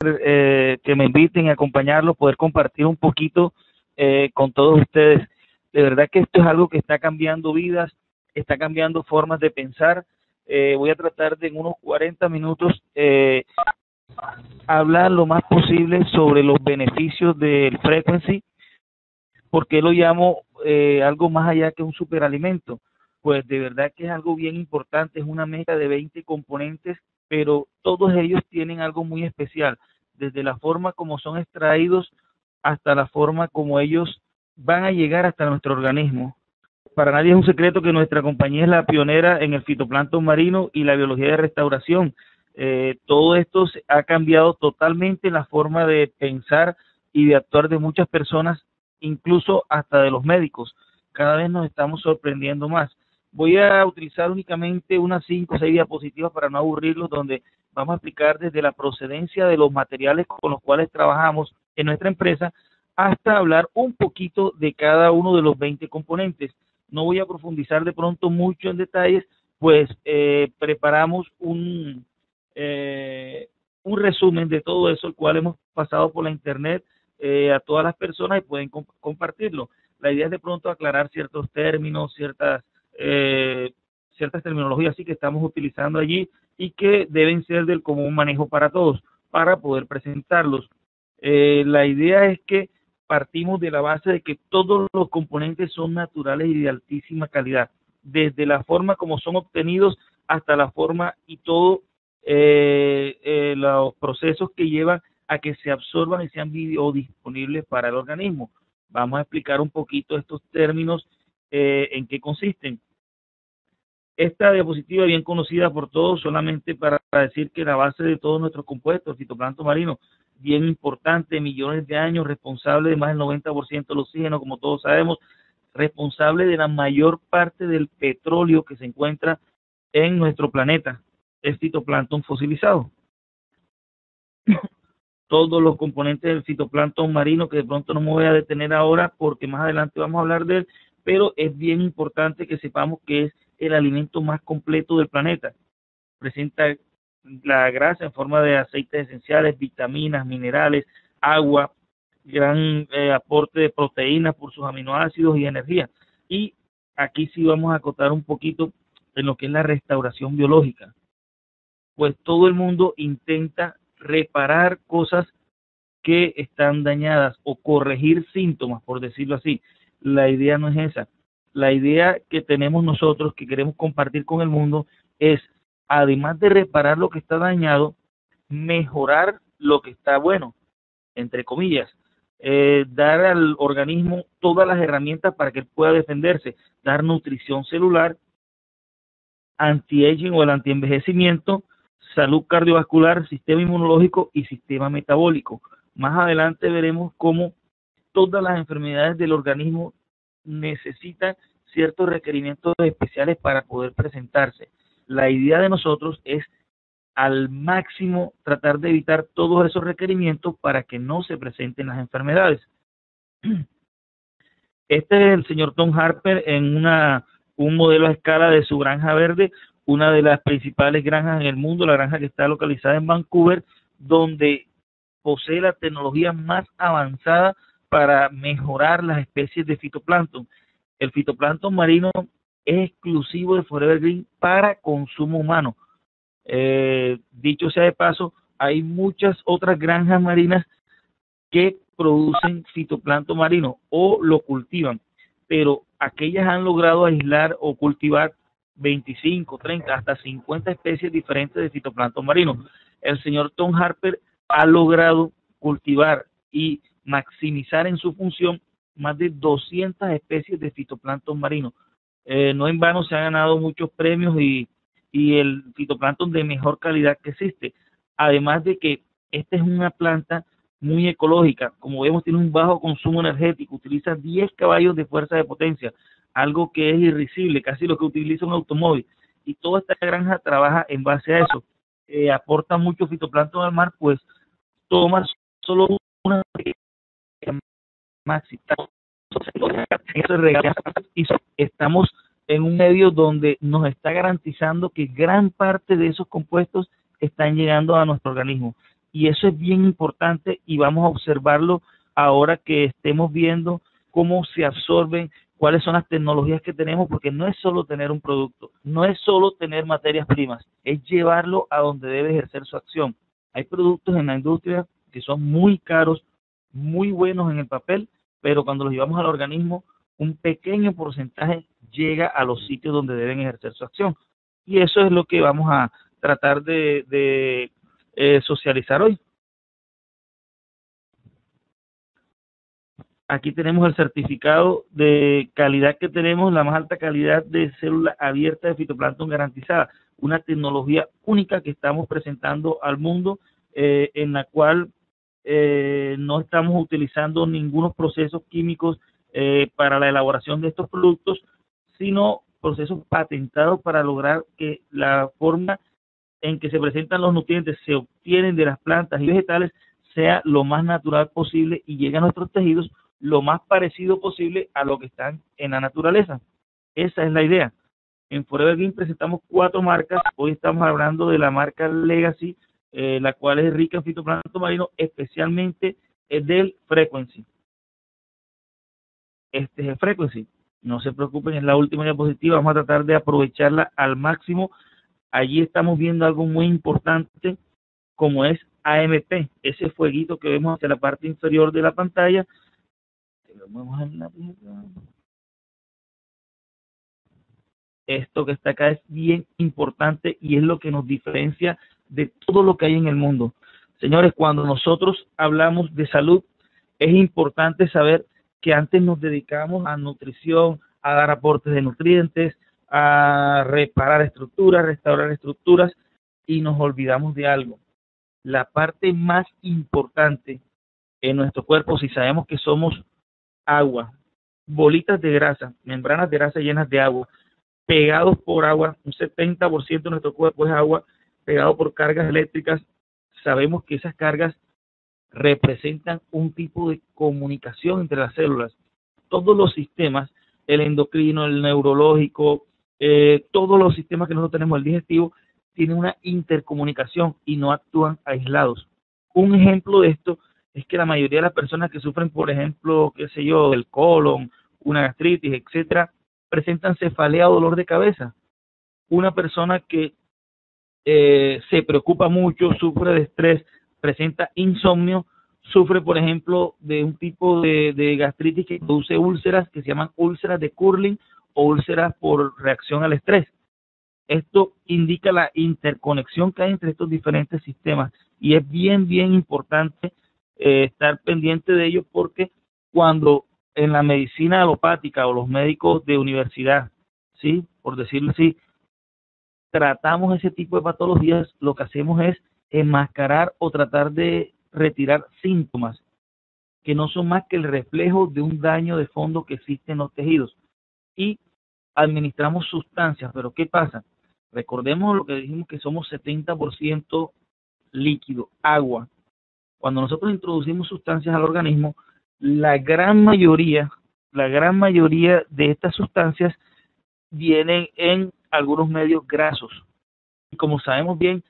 que me inviten a acompañarlos, poder compartir un poquito con todos ustedes. De verdad que esto es algo que está cambiando vidas, está cambiando formas de pensar. Voy a tratar de en unos 40 minutos hablar lo más posible sobre los beneficios del frequency. ¿Por qué lo llamo algo más allá que un superalimento? Pues de verdad que es algo bien importante, es una mezcla de 20 componentes, pero todos ellos tienen algo muy especial, desde la forma como son extraídos hasta la forma como ellos van a llegar hasta nuestro organismo. Para nadie es un secreto que nuestra compañía es la pionera en el fitoplancton marino y la biología de restauración. Todo esto ha cambiado totalmente la forma de pensar y de actuar de muchas personas, incluso hasta de los médicos. Cada vez nos estamos sorprendiendo más. Voy a utilizar únicamente unas 5 o 6 diapositivas para no aburrirlos, donde vamos a explicar desde la procedencia de los materiales con los cuales trabajamos en nuestra empresa, hasta hablar un poquito de cada uno de los 20 componentes. No voy a profundizar de pronto mucho en detalles, pues preparamos un resumen de todo eso, el cual hemos pasado por la internet a todas las personas y pueden compartirlo. La idea es de pronto aclarar ciertos términos, ciertas terminologías así que estamos utilizando allí y que deben ser del común manejo para todos, para poder presentarlos. La idea es que partimos de la base de que todos los componentes son naturales y de altísima calidad, desde la forma como son obtenidos hasta la forma y todo los procesos que llevan a que se absorban y sean biodisponibles para el organismo. Vamos a explicar un poquito estos términos, en qué consisten. Esta diapositiva bien conocida por todos, solamente para decir que la base de todos nuestros compuestos, el fitoplancton marino, bien importante, millones de años, responsable de más del 90% del oxígeno, como todos sabemos, responsable de la mayor parte del petróleo que se encuentra en nuestro planeta, es fitoplancton fosilizado. Todos los componentes del fitoplancton marino, que de pronto no me voy a detener ahora porque más adelante vamos a hablar de él, pero es bien importante que sepamos que es el alimento más completo del planeta. Presenta la grasa en forma de aceites esenciales, vitaminas, minerales, agua, gran aporte de proteínas por sus aminoácidos y energía. Y aquí sí vamos a acotar un poquito en lo que es la restauración biológica. Pues todo el mundo intenta reparar cosas que están dañadas o corregir síntomas, por decirlo así. La idea no es esa. La idea que tenemos nosotros, que queremos compartir con el mundo, es, además de reparar lo que está dañado, mejorar lo que está bueno, entre comillas. Dar al organismo todas las herramientas para que él pueda defenderse, dar nutrición celular, anti-aging o el anti-envejecimiento, salud cardiovascular, sistema inmunológico y sistema metabólico. Más adelante veremos cómo todas las enfermedades del organismo necesitan ciertos requerimientos especiales para poder presentarse. La idea de nosotros es al máximo tratar de evitar todos esos requerimientos para que no se presenten las enfermedades. Este es el señor Tom Harper en un modelo a escala de su granja verde, una de las principales granjas en el mundo, la granja que está localizada en Vancouver, donde posee la tecnología más avanzada para mejorar las especies de fitoplancton. El fitoplancton marino es exclusivo de Forever Green para consumo humano. Dicho sea de paso, hay muchas otras granjas marinas que producen fitoplancton marino o lo cultivan, pero aquellas han logrado aislar o cultivar 25, 30, hasta 50 especies diferentes de fitoplancton marino. El señor Tom Harper ha logrado cultivar y maximizar en su función más de 200 especies de fitoplancton marino. No en vano se han ganado muchos premios y el fitoplancton de mejor calidad que existe. Además de que esta es una planta muy ecológica, como vemos tiene un bajo consumo energético, utiliza 10 caballos de fuerza de potencia, algo que es irrisible, casi lo que utiliza un automóvil, y toda esta granja trabaja en base a eso. Aporta mucho fitoplancton al mar, pues toma solo una máxima. Y estamos en un medio donde nos está garantizando que gran parte de esos compuestos están llegando a nuestro organismo. Y eso es bien importante y vamos a observarlo ahora que estemos viendo cómo se absorben, cuáles son las tecnologías que tenemos, porque no es solo tener un producto, no es solo tener materias primas, es llevarlo a donde debe ejercer su acción. Hay productos en la industria que son muy caros, muy buenos en el papel, pero cuando los llevamos al organismo, un pequeño porcentaje llega a los sitios donde deben ejercer su acción. Y eso es lo que vamos a tratar de socializar hoy. Aquí tenemos el certificado de calidad que tenemos, la más alta calidad de célula abierta de fitoplancton garantizada, una tecnología única que estamos presentando al mundo, en la cual no estamos utilizando ningunos procesos químicos para la elaboración de estos productos, sino procesos patentados para lograr que la forma en que se presentan los nutrientes se obtienen de las plantas y vegetales sea lo más natural posible y llegue a nuestros tejidos lo más parecido posible a lo que están en la naturaleza. Esa es la idea. En Forever Green presentamos 4 marcas. Hoy estamos hablando de la marca Legacy, la cual es rica en fitoplancton marino, especialmente del Frequency. Este es el Frequency. No se preocupen, es la última diapositiva. Vamos a tratar de aprovecharla al máximo. Allí estamos viendo algo muy importante, como es AMP, ese fueguito que vemos hacia la parte inferior de la pantalla. Esto que está acá es bien importante y es lo que nos diferencia de todo lo que hay en el mundo. Señores, cuando nosotros hablamos de salud, es importante saber que antes nos dedicamos a nutrición, a dar aportes de nutrientes, a reparar estructuras, restaurar estructuras, y nos olvidamos de algo. La parte más importante en nuestro cuerpo, si sabemos que somos agua, bolitas de grasa, membranas de grasa llenas de agua, pegados por agua, un 70% de nuestro cuerpo es agua, pegado por cargas eléctricas, sabemos que esas cargas representan un tipo de comunicación entre las células. Todos los sistemas, el endocrino, el neurológico, todos los sistemas que nosotros tenemos, el digestivo, tienen una intercomunicación y no actúan aislados. Un ejemplo de esto es que la mayoría de las personas que sufren, por ejemplo, qué sé yo, del colon, una gastritis, etcétera, presentan cefalea o dolor de cabeza. Una persona que se preocupa mucho, sufre de estrés, presenta insomnio, sufre, por ejemplo, de un tipo de gastritis que produce úlceras que se llaman úlceras de Curling o úlceras por reacción al estrés. Esto indica la interconexión que hay entre estos diferentes sistemas y es bien, bien importante estar pendiente de ello, porque cuando en la medicina alopática o los médicos de universidad, ¿sí?, por decirlo así, tratamos ese tipo de patologías, lo que hacemos es enmascarar o tratar de retirar síntomas que no son más que el reflejo de un daño de fondo que existe en los tejidos, y administramos sustancias. Pero ¿qué pasa? Recordemos lo que dijimos, que somos 70% líquido, agua. Cuando nosotros introducimos sustancias al organismo, la gran mayoría de estas sustancias vienen en algunos medios grasos. Y como sabemos bien,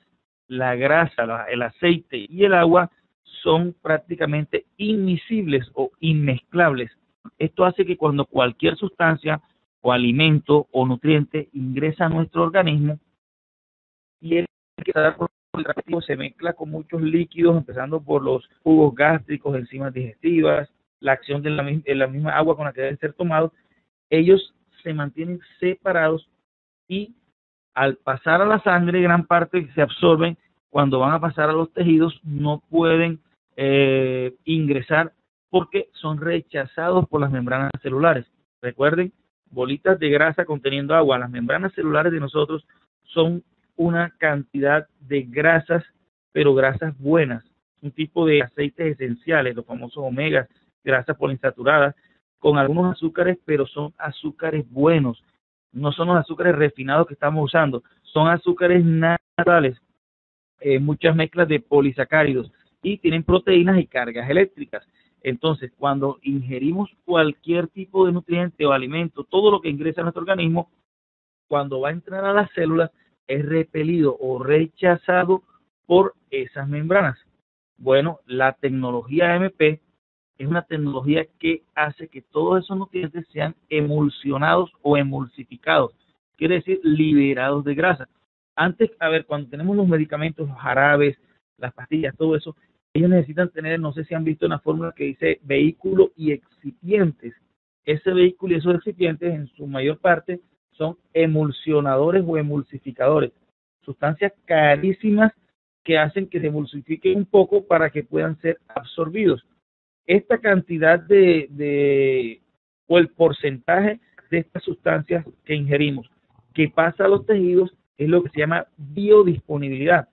la grasa, el aceite y el agua son prácticamente inmiscibles o inmezclables. Esto hace que cuando cualquier sustancia o alimento o nutriente ingresa a nuestro organismo, y el que está por el tracto se mezcla con muchos líquidos, empezando por los jugos gástricos, enzimas digestivas, la acción de la misma agua con la que deben ser tomados, ellos se mantienen separados y al pasar a la sangre, gran parte se absorben. Cuando van a pasar a los tejidos no pueden ingresar porque son rechazados por las membranas celulares. Recuerden, bolitas de grasa conteniendo agua. Las membranas celulares de nosotros son una cantidad de grasas, pero grasas buenas, un tipo de aceites esenciales, los famosos omegas, grasas poliinsaturadas, con algunos azúcares, pero son azúcares buenos, no son los azúcares refinados que estamos usando, son azúcares naturales, muchas mezclas de polisacáridos, y tienen proteínas y cargas eléctricas. Entonces, cuando ingerimos cualquier tipo de nutriente o alimento, todo lo que ingresa a nuestro organismo, cuando va a entrar a las células, es repelido o rechazado por esas membranas. Bueno, la tecnología AMP es una tecnología que hace que todos esos nutrientes sean emulsionados o emulsificados, quiere decir liberados de grasa. Antes, a ver, cuando tenemos los medicamentos, los jarabes, las pastillas, todo eso, ellos necesitan tener, no sé si han visto una fórmula que dice vehículo y excipientes. Ese vehículo y esos excipientes en su mayor parte son emulsionadores o emulsificadores, sustancias carísimas que hacen que se emulsifiquen un poco para que puedan ser absorbidos. Esta cantidad o el porcentaje de estas sustancias que ingerimos que pasa a los tejidos es lo que se llama biodisponibilidad.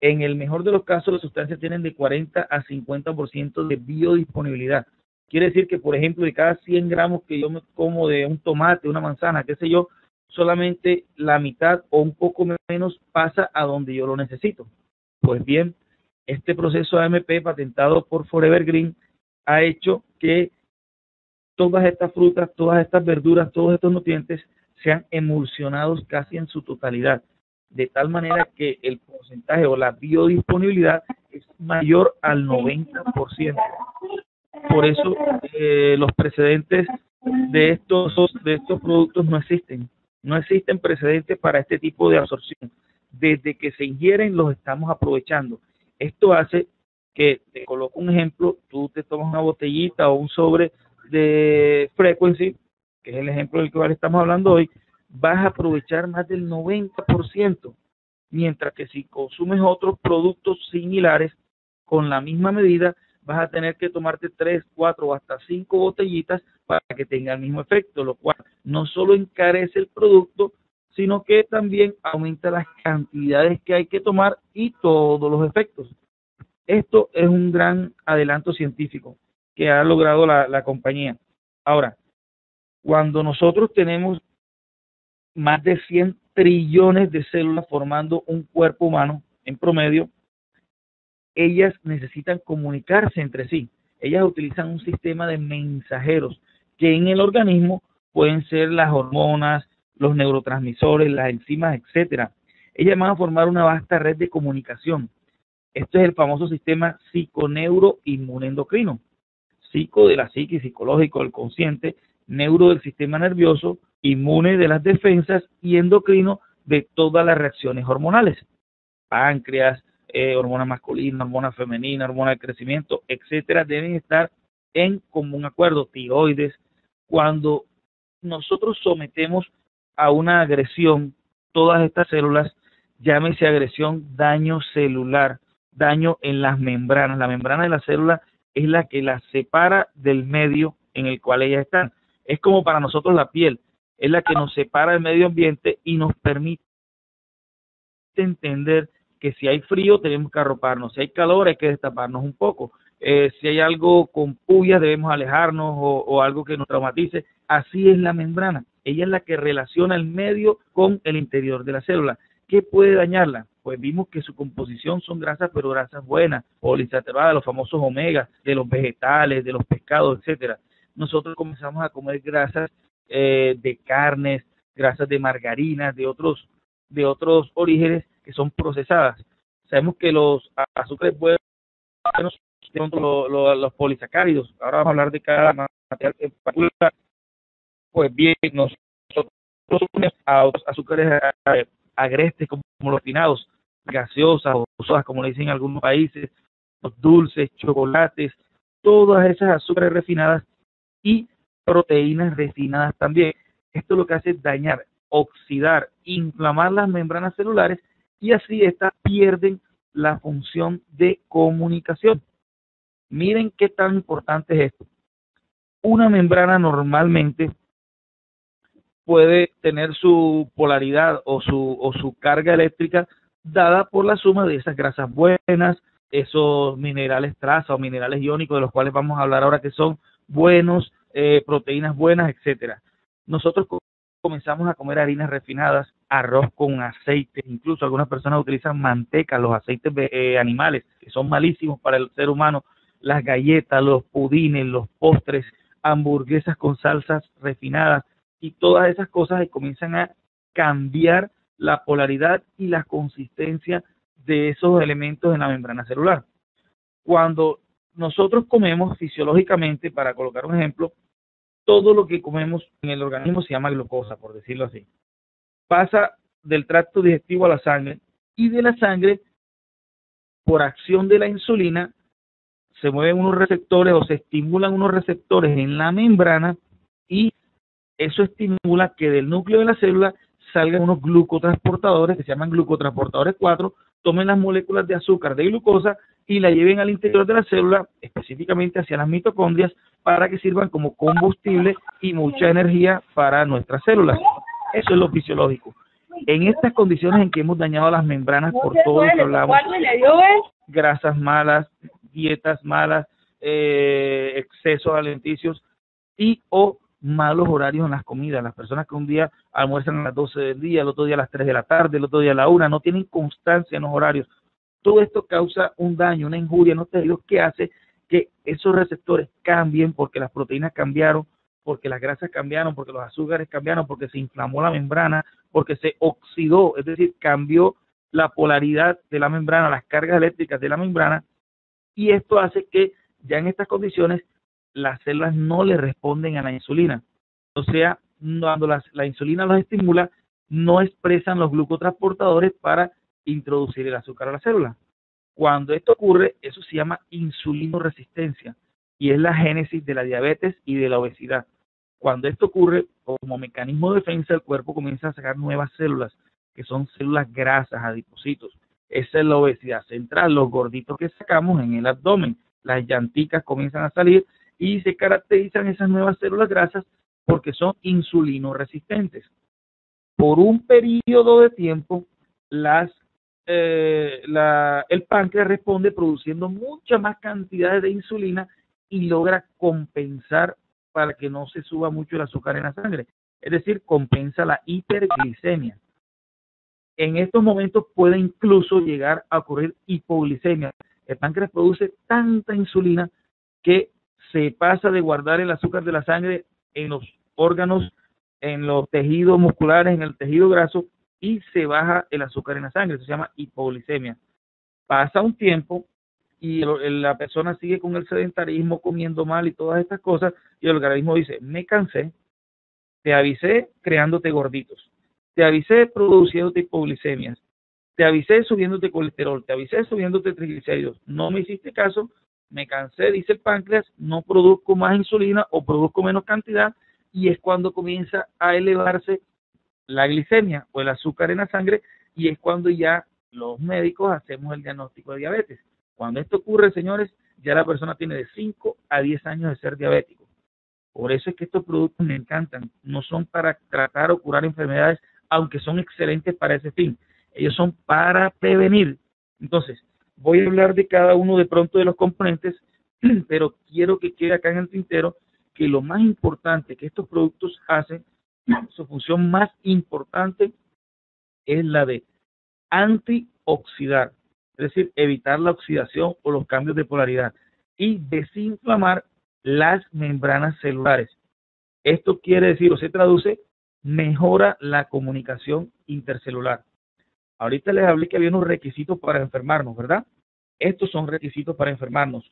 En el mejor de los casos, las sustancias tienen de 40 a 50% de biodisponibilidad. Quiere decir que, por ejemplo, de cada 100 gramos que yo me como de un tomate, una manzana, qué sé yo, solamente la mitad o un poco menos pasa a donde yo lo necesito. Pues bien, este proceso AMP patentado por Forever Green ha hecho que todas estas frutas, todas estas verduras, todos estos nutrientes sean emulsionados casi en su totalidad, de tal manera que el porcentaje o la biodisponibilidad es mayor al 90%. Por eso los precedentes de estos productos no existen. No existen precedentes para este tipo de absorción. Desde que se ingieren los estamos aprovechando. Esto hace que, te coloco un ejemplo, tú te tomas una botellita o un sobre de Frequency, que es el ejemplo del cual estamos hablando hoy, vas a aprovechar más del 90%, mientras que si consumes otros productos similares con la misma medida, vas a tener que tomarte 3, 4 o hasta 5 botellitas para que tenga el mismo efecto, lo cual no solo encarece el producto, sino que también aumenta las cantidades que hay que tomar y todos los efectos. Esto es un gran adelanto científico que ha logrado la compañía. Ahora, cuando nosotros tenemos más de 100 trillones de células formando un cuerpo humano en promedio, ellas necesitan comunicarse entre sí. Ellas utilizan un sistema de mensajeros que en el organismo pueden ser las hormonas, los neurotransmisores, las enzimas, etcétera. Ellas van a formar una vasta red de comunicación. Esto es el famoso sistema psiconeuroinmunendocrino. Psico de la psique, psicológico del consciente, neuro del sistema nervioso, inmune de las defensas y endocrino de todas las reacciones hormonales. Páncreas, hormona masculina, hormona femenina, hormona de crecimiento, etcétera, deben estar en común acuerdo. Tiroides. Cuando nosotros sometemos a una agresión todas estas células, llámese agresión, daño celular, daño en las membranas. La membrana de la célula es la que las separa del medio en el cual ellas están. Es como para nosotros la piel, es la que nos separa del medio ambiente y nos permite entender que si hay frío tenemos que arroparnos, si hay calor hay que destaparnos un poco, si hay algo con puyas debemos alejarnos o algo que nos traumatice. Así es la membrana, ella es la que relaciona el medio con el interior de la célula. ¿Qué puede dañarla? Pues vimos que su composición son grasas, pero grasas buenas, poliinsaturadas, los famosos omegas, de los vegetales, de los pescados, etcétera. Nosotros comenzamos a comer grasas de carnes, grasas de margarinas, de otros orígenes que son procesadas. Sabemos que los azúcares buenos son los polisacáridos. Ahora vamos a hablar de cada material en particular. Pues bien, nosotros a azúcares agrestes como los refinados, gaseosas o sodas, como le dicen en algunos países, los dulces, chocolates, todas esas azúcares refinadas y proteínas refinadas también. Esto lo que hace es dañar, oxidar, inflamar las membranas celulares y así estas pierden la función de comunicación. Miren qué tan importante es esto. Una membrana normalmente puede tener su polaridad o su carga eléctrica dada por la suma de esas grasas buenas, esos minerales traza o minerales iónicos de los cuales vamos a hablar ahora que son buenos, proteínas buenas, etcétera. Nosotros comenzamos a comer harinas refinadas, arroz con aceite, incluso algunas personas utilizan manteca, los aceites animales, que son malísimos para el ser humano, las galletas, los pudines, los postres, hamburguesas con salsas refinadas y todas esas cosas que comienzan a cambiar la polaridad y la consistencia de esos elementos en la membrana celular. Cuando nosotros comemos fisiológicamente, para colocar un ejemplo, todo lo que comemos en el organismo se llama glucosa, por decirlo así. Pasa del tracto digestivo a la sangre y de la sangre, por acción de la insulina, se mueven unos receptores o se estimulan unos receptores en la membrana y eso estimula que del núcleo de la célula salgan unos glucotransportadores que se llaman glucotransportadores 4, tomen las moléculas de azúcar de glucosa y la lleven al interior de la célula, específicamente hacia las mitocondrias, para que sirvan como combustible y mucha energía para nuestras células. Eso es lo fisiológico. En estas condiciones en que hemos dañado las membranas por todo lo que hablamos, grasas malas, dietas malas, excesos alimenticios y o malos horarios en las comidas. Las personas que un día almuerzan a las 12 del día, el otro día a las 3 de la tarde, el otro día a la 1, no tienen constancia en los horarios. Todo esto causa un daño, una injuria en los tejidos que hace que esos receptores cambien porque las proteínas cambiaron, porque las grasas cambiaron, porque los azúcares cambiaron, porque se inflamó la membrana, porque se oxidó, es decir, cambió la polaridad de la membrana, las cargas eléctricas de la membrana, y esto hace que ya en estas condiciones las células no le responden a la insulina. O sea, cuando la insulina los estimula, no expresan los glucotransportadores para introducir el azúcar a la célula. Cuando esto ocurre, eso se llama insulinoresistencia y es la génesis de la diabetes y de la obesidad. Cuando esto ocurre, como mecanismo de defensa, el cuerpo comienza a sacar nuevas células, que son células grasas, adipocitos. Esa es la obesidad central, los gorditos que sacamos en el abdomen, las llanticas comienzan a salir y se caracterizan esas nuevas células grasas porque son insulinoresistentes. Por un periodo de tiempo, el páncreas responde produciendo muchas más cantidades de insulina y logra compensar para que no se suba mucho el azúcar en la sangre. Es decir, compensa la hiperglicemia. En estos momentos puede incluso llegar a ocurrir hipoglicemia. El páncreas produce tanta insulina que se pasa de guardar el azúcar de la sangre en los órganos, en los tejidos musculares, en el tejido graso, y se baja el azúcar en la sangre. Eso se llama hipoglicemia. Pasa un tiempo y la persona sigue con el sedentarismo, comiendo mal y todas estas cosas, y el organismo dice, me cansé, te avisé creándote gorditos, te avisé produciéndote hipoglicemias, te avisé subiéndote colesterol, te avisé subiéndote triglicéridos, no me hiciste caso, me cansé, dice el páncreas, no produzco más insulina o produzco menos cantidad, y es cuando comienza a elevarse la glicemia o el azúcar en la sangre, y es cuando ya los médicos hacemos el diagnóstico de diabetes. Cuando esto ocurre, señores, ya la persona tiene de 5 a 10 años de ser diabético. Por eso es que estos productos me encantan. No son para tratar o curar enfermedades, aunque son excelentes para ese fin. Ellos son para prevenir. Entonces, voy a hablar de cada uno de pronto de los componentes, pero quiero que quede acá en el tintero que lo más importante que estos productos hacen, su función más importante es la de antioxidar, es decir, evitar la oxidación o los cambios de polaridad y desinflamar las membranas celulares. Esto quiere decir o se traduce, mejora la comunicación intercelular. Ahorita les hablé que había unos requisitos para enfermarnos, ¿verdad? Estos son requisitos para enfermarnos.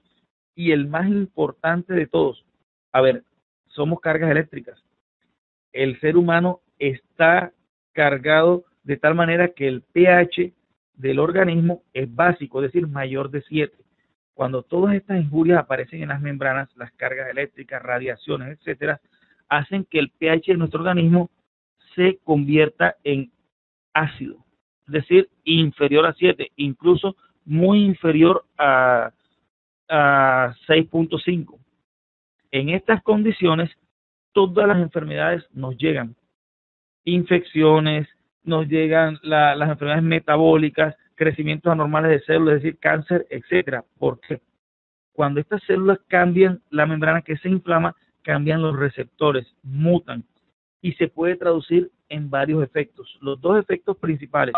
Y el más importante de todos, a ver, somos cargas eléctricas. El ser humano está cargado de tal manera que el pH del organismo es básico, es decir, mayor de 7. Cuando todas estas injurias aparecen en las membranas, las cargas eléctricas, radiaciones, etcétera, hacen que el pH de nuestro organismo se convierta en ácido, es decir, inferior a 7, incluso muy inferior a 6.5. En estas condiciones, todas las enfermedades nos llegan, infecciones, nos llegan las enfermedades metabólicas, crecimientos anormales de células, es decir, cáncer, etcétera. ¿Por qué? Cuando estas células cambian la membrana que se inflama, cambian los receptores, mutan, y se puede traducir en varios efectos. Los dos efectos principales: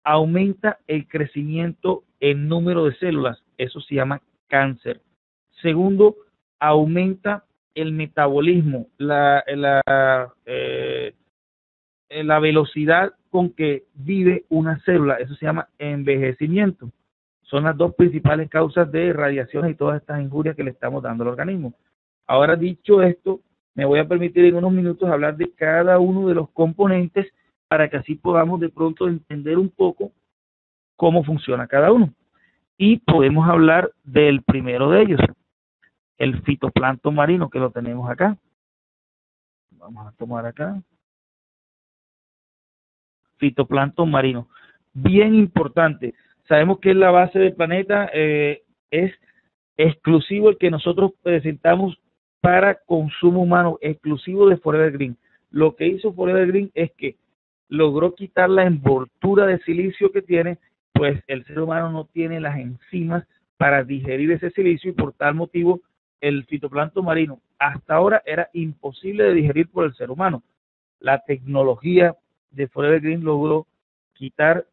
aumenta el crecimiento en número de células, eso se llama cáncer. Segundo, aumenta el metabolismo, la velocidad con que vive una célula, eso se llama envejecimiento. Son las dos principales causas de radiaciones y todas estas injurias que le estamos dando al organismo. Ahora, dicho esto, me voy a permitir en unos minutos hablar de cada uno de los componentes para que así podamos de pronto entender un poco cómo funciona cada uno. Y podemos hablar del primero de ellos, el fitoplancton marino, que lo tenemos acá. Vamos a tomar acá. Fitoplancton marino. Bien importante. Sabemos que es la base del planeta, es exclusivo el que nosotros presentamos para consumo humano, exclusivo de Forever Green. Lo que hizo Forever Green es que logró quitar la envoltura de silicio que tiene, pues el ser humano no tiene las enzimas para digerir ese silicio y por tal motivo el fitoplancton marino hasta ahora era imposible de digerir por el ser humano. La tecnología de Forever Green logró quitar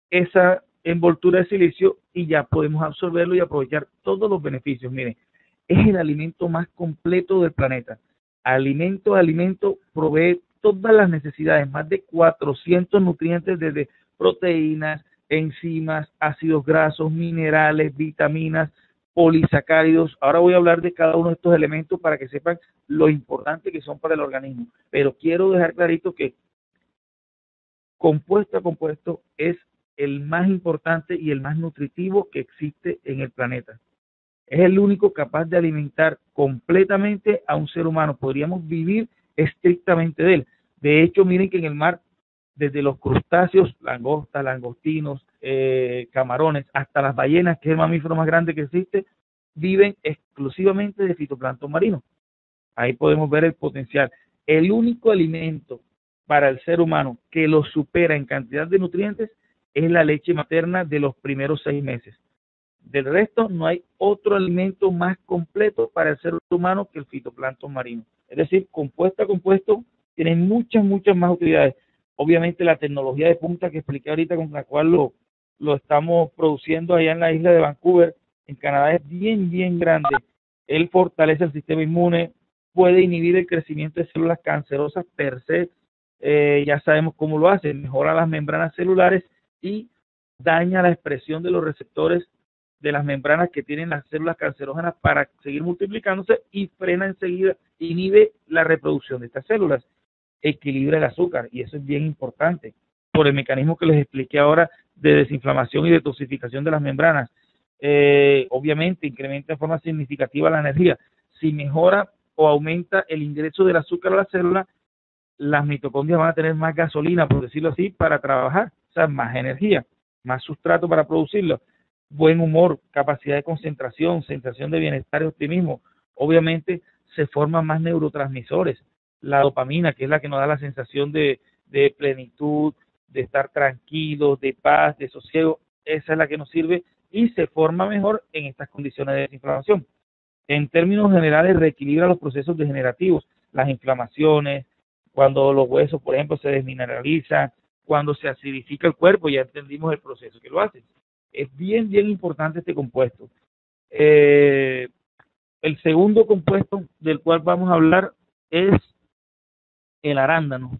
esa envoltura de silicio y ya podemos absorberlo y aprovechar todos los beneficios. Miren, es el alimento más completo del planeta. Alimento a alimento provee todas las necesidades, más de 400 nutrientes desde proteínas, enzimas, ácidos grasos, minerales, vitaminas, polisacáridos. Ahora voy a hablar de cada uno de estos elementos para que sepan lo importante que son para el organismo. Pero quiero dejar clarito que compuesto a compuesto es el más importante y el más nutritivo que existe en el planeta. Es el único capaz de alimentar completamente a un ser humano. Podríamos vivir estrictamente de él. De hecho, miren que en el mar, desde los crustáceos, langostas, langostinos, camarones, hasta las ballenas, que es el mamífero más grande que existe, viven exclusivamente de fitoplancton marino. Ahí podemos ver el potencial. El único alimento para el ser humano que lo supera en cantidad de nutrientes es la leche materna de los primeros 6 meses. Del resto, no hay otro alimento más completo para el ser humano que el fitoplancton marino. Es decir, compuesto a compuesto, tienen muchas más utilidades. Obviamente, la tecnología de punta que expliqué ahorita, con la cual lo estamos produciendo allá en la isla de Vancouver, en Canadá, es bien grande. Él fortalece el sistema inmune, puede inhibir el crecimiento de células cancerosas per se. Ya sabemos cómo lo hace, mejora las membranas celulares y daña la expresión de los receptores de las membranas que tienen las células cancerógenas para seguir multiplicándose y frena enseguida, inhibe la reproducción de estas células, equilibra el azúcar y eso es bien importante por el mecanismo que les expliqué ahora de desinflamación y detoxificación de las membranas. Obviamente incrementa de forma significativa la energía. Si mejora o aumenta el ingreso del azúcar a la célula, las mitocondrias van a tener más gasolina, por decirlo así, para trabajar, o sea, más energía, más sustrato para producirlo. Buen humor, capacidad de concentración, sensación de bienestar y optimismo. Obviamente se forman más neurotransmisores. La dopamina, que es la que nos da la sensación de plenitud, de estar tranquilos, de paz, de sosiego, esa es la que nos sirve y se forma mejor en estas condiciones de desinflamación. En términos generales, reequilibra los procesos degenerativos, las inflamaciones, cuando los huesos, por ejemplo, se desmineralizan, cuando se acidifica el cuerpo, ya entendimos el proceso que lo hace. Es bien importante este compuesto. El segundo compuesto del cual vamos a hablar es el arándano.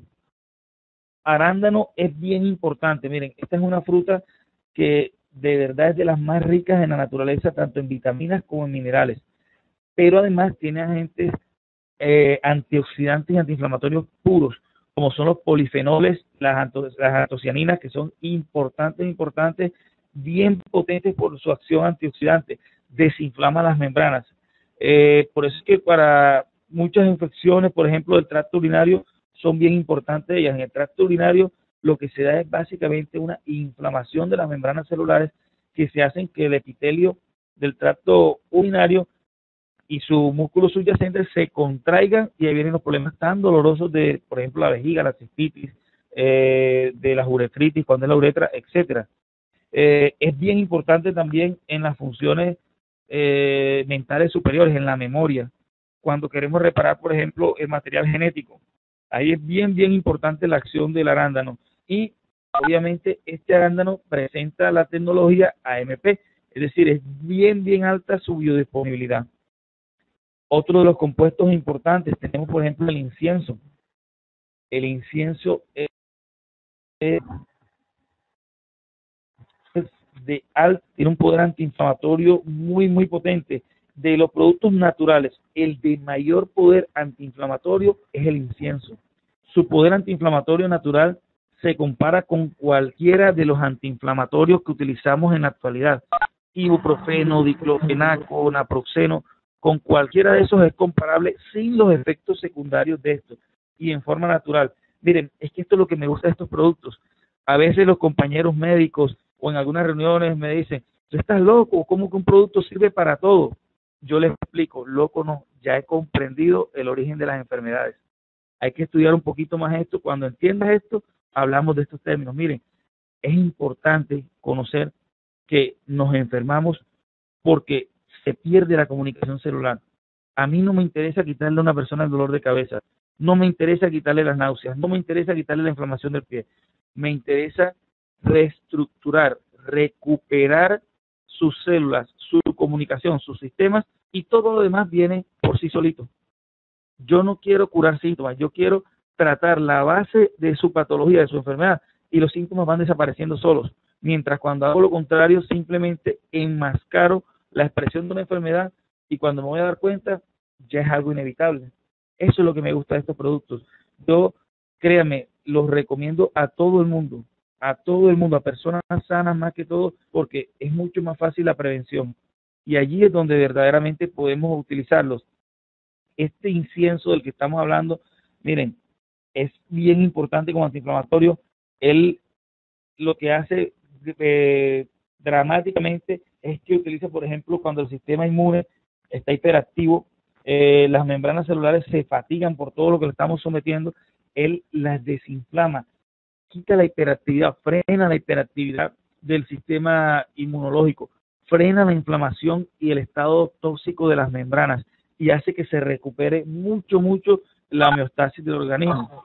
Arándano es bien importante. Miren, esta es una fruta que de verdad es de las más ricas en la naturaleza, tanto en vitaminas como en minerales. Pero además tiene agentes antioxidantes y antiinflamatorios puros, como son los polifenoles, las antocianinas, que son importantes, bien potentes por su acción antioxidante, desinflama las membranas. Por eso es que para muchas infecciones, por ejemplo, del tracto urinario, son bien importantes ellas. En el tracto urinario lo que se da es básicamente una inflamación de las membranas celulares que se hacen que el epitelio del tracto urinario y su músculo subyacente se contraigan y ahí vienen los problemas tan dolorosos de, por ejemplo, la vejiga, la cistitis, de la uretritis, cuando es la uretra, etcétera. Es bien importante también en las funciones mentales superiores, en la memoria, cuando queremos reparar, por ejemplo, el material genético. Ahí es bien importante la acción del arándano. Y obviamente este arándano presenta la tecnología AMP, es decir, es bien alta su biodisponibilidad. Otro de los compuestos importantes, tenemos por ejemplo el incienso. El incienso es tiene un poder antiinflamatorio muy, muy potente. De los productos naturales, el de mayor poder antiinflamatorio es el incienso. Su poder antiinflamatorio natural se compara con cualquiera de los antiinflamatorios que utilizamos en la actualidad. Ibuprofeno, diclofenaco, naproxeno, con cualquiera de esos es comparable sin los efectos secundarios de estos y en forma natural. Miren, es que esto es lo que me gusta de estos productos. A veces los compañeros médicos o en algunas reuniones me dicen, ¿tú estás loco? ¿Cómo que un producto sirve para todo? Yo les explico, loco no, ya he comprendido el origen de las enfermedades. Hay que estudiar un poquito más esto. Cuando entiendas esto, hablamos de estos términos. Miren, es importante conocer que nos enfermamos porque se pierde la comunicación celular. A mí no me interesa quitarle a una persona el dolor de cabeza, no me interesa quitarle las náuseas, no me interesa quitarle la inflamación del pie. Me interesa reestructurar, recuperar sus células, su comunicación, sus sistemas, y todo lo demás viene por sí solito. Yo no quiero curar síntomas, yo quiero tratar la base de su patología, de su enfermedad, y los síntomas van desapareciendo solos. Mientras cuando hago lo contrario, simplemente enmascaro la expresión de una enfermedad y cuando me voy a dar cuenta, ya es algo inevitable. Eso es lo que me gusta de estos productos. Yo, créame, los recomiendo a todo el mundo, a personas sanas más que todo, porque es mucho más fácil la prevención. Y allí es donde verdaderamente podemos utilizarlos. Este incienso del que estamos hablando, miren, es bien importante como antiinflamatorio. Él lo que hace dramáticamente es que utiliza, por ejemplo, cuando el sistema inmune está hiperactivo, las membranas celulares se fatigan por todo lo que le estamos sometiendo, él las desinflama, quita la hiperactividad, frena la hiperactividad del sistema inmunológico, frena la inflamación y el estado tóxico de las membranas y hace que se recupere mucho, mucho la homeostasis del organismo.